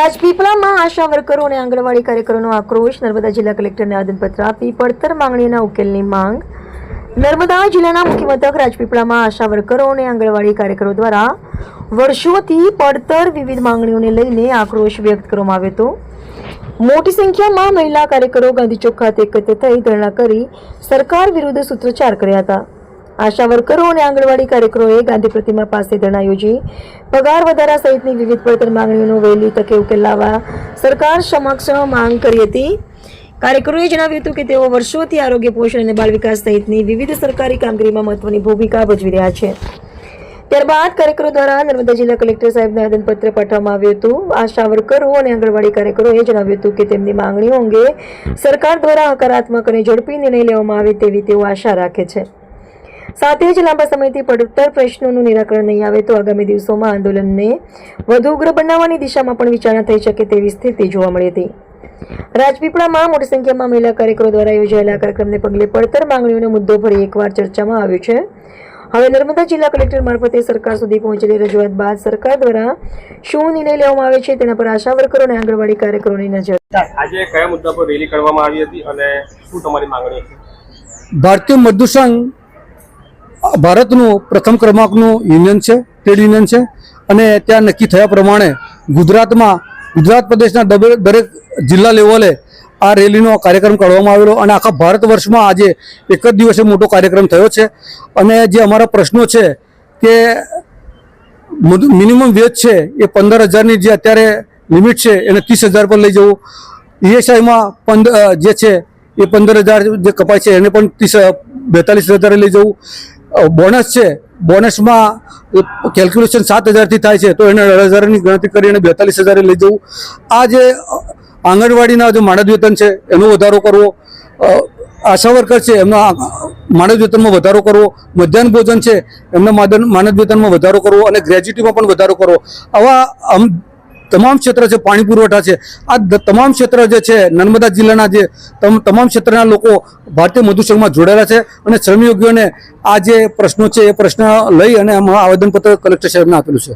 રાજપીપળામાં આશા વર્કરો અને આંગણવાડી કાર્યકરોનો આક્રોશ. નર્મદા જિલ્લા કલેક્ટરને આવેદનપત્ર આપી પડતર માંગણીઓના ઉકેલની માંગ. નર્મદા જિલ્લાના મુખ્ય મથક રાજપીપળામાં આશા વર્કરો અને આંગણવાડી કાર્યકરો દ્વારા વર્ષોથી પડતર વિવિધ માંગણીઓને લઈને આક્રોશ વ્યક્ત કરવામાં આવ્યો હતો. મોટી સંખ્યામાં મહિલા કાર્યકરો ગાંધી ચોક ખાતે એકત્ર થઈ ધરણા કરી સરકાર વિરુદ્ધ સૂત્રોચ્ચાર કર્યા હતા. આશા વર્કરો અને આંગણવાડી કાર્યકરોએ ગાંધી પ્રતિમા પાસે ધરણા યોજી પગાર વધારા સહિતની વિવિધ પડતર માંગણીઓનો વહેલી તકે ઉકેલ લાવવા સરકાર સમક્ષ માંગ કરી હતી. કાર્યકરોએ જણાવ્યું હતું કે તેઓ વર્ષોથી આરોગ્ય પોષણ અને બાળ વિકાસ સહિતની વિવિધ સરકારી કામગીરીમાં મહત્વની ભૂમિકા ભજવી રહ્યા છે. ત્યારબાદ કાર્યકરો દ્વારા નર્મદા જિલ્લા કલેક્ટર સાહેબને આવેદનપત્ર પાઠવવામાં આવ્યું હતું. આશા વર્કરો અને આંગણવાડી કાર્યકરોએ જણાવ્યું હતું કે તેમની માંગણીઓ અંગે સરકાર દ્વારા હકારાત્મક અને ઝડપી નિર્ણય લેવામાં આવે તેવી તેઓ આશા રાખે છે. સાથે જ લાંબા સમયથી પડતર પ્રશ્નોનું નિરાકરણ નહીં આવે તો આગામી દિવસોમાં આંદોલનને વધુ ઉગ્ર બનાવવાની દિશામાં પણ વિચારણા થઈ શકે તેવી સ્થિતિ જોવા મળી હતી. રાજપીપળામાં મોટી સંખ્યામાં મહિલા કાર્યકરો દ્વારા યોજાયેલા કાર્યક્રમને પગલે પડતર માંગણીઓનો મુદ્દો ફરી એકવાર ચર્ચામાં આવ્યો છે. હવે નર્મદા જિલ્લા કલેક્ટર મારફતે સરકાર સુધી પહોંચેલી રજૂઆત બાદ સરકાર દ્વારા શું નિર્ણય લેવામાં આવે છે તેના પર આશા વર્કરો અને આંગણવાડી કાર્યકરોની નજર. આજે કયા મુદ્દા પર રેલી કરવામાં આવી હતી અને શું તમારી માંગણી છે? ભારતીય મજદૂર સંઘ ભારતનું પ્રથમ ક્રમાંકનું યુનિયન છે, ટ્રેડ યુનિયન છે અને ત્યાં નક્કી થયા પ્રમાણે ગુજરાત પ્રદેશના દરેક જિલ્લા લેવલે આ રેલીનો કાર્યક્રમ કરવામાં આવેલો અને આખા ભારત વર્ષમાં આજે એક જ દિવસે મોટો કાર્યક્રમ થયો છે. અને જે અમારા પ્રશ્નો છે કે મિનિમમ વેજ છે એ 15,000ની જે અત્યારે લિમિટ છે એને 30,000 પર લઈ જવું, ESIમાં જે છે એ 15,000 જે કપાય છે એને પણ 42,000 લઈ જવું, બોનસ છે બોનસમાં કેલ્ક્યુલેશન 7,000થી થાય છે તો એને 18,000ની ગણતરી કરી અને 42,000 લઈ જવું. આ જે આંગણવાડીના જે માનદ વેતન છે એનો વધારો કરવો, આશા વર્કર છે એમના માનદ વેતનમાં વધારો કરવો, મધ્યાહન ભોજન છે એમના માનદ વેતનમાં વધારો કરવો અને ગ્રેજ્યુટીમાં પણ વધારો કરવો. આવા તમામ ક્ષેત્ર છે, પાણી પુરવઠા છે, આ તમામ ક્ષેત્ર જે છે નર્મદા જિલ્લાના જે તમામ ક્ષેત્રના લોકો ભારતીય મજદૂર સંઘમાં જોડાયેલા છે અને શ્રમયોગીઓને આ જે પ્રશ્નો છે એ પ્રશ્ન લઈ અને આવેદનપત્ર કલેક્ટર સાહેબને આપેલું છે.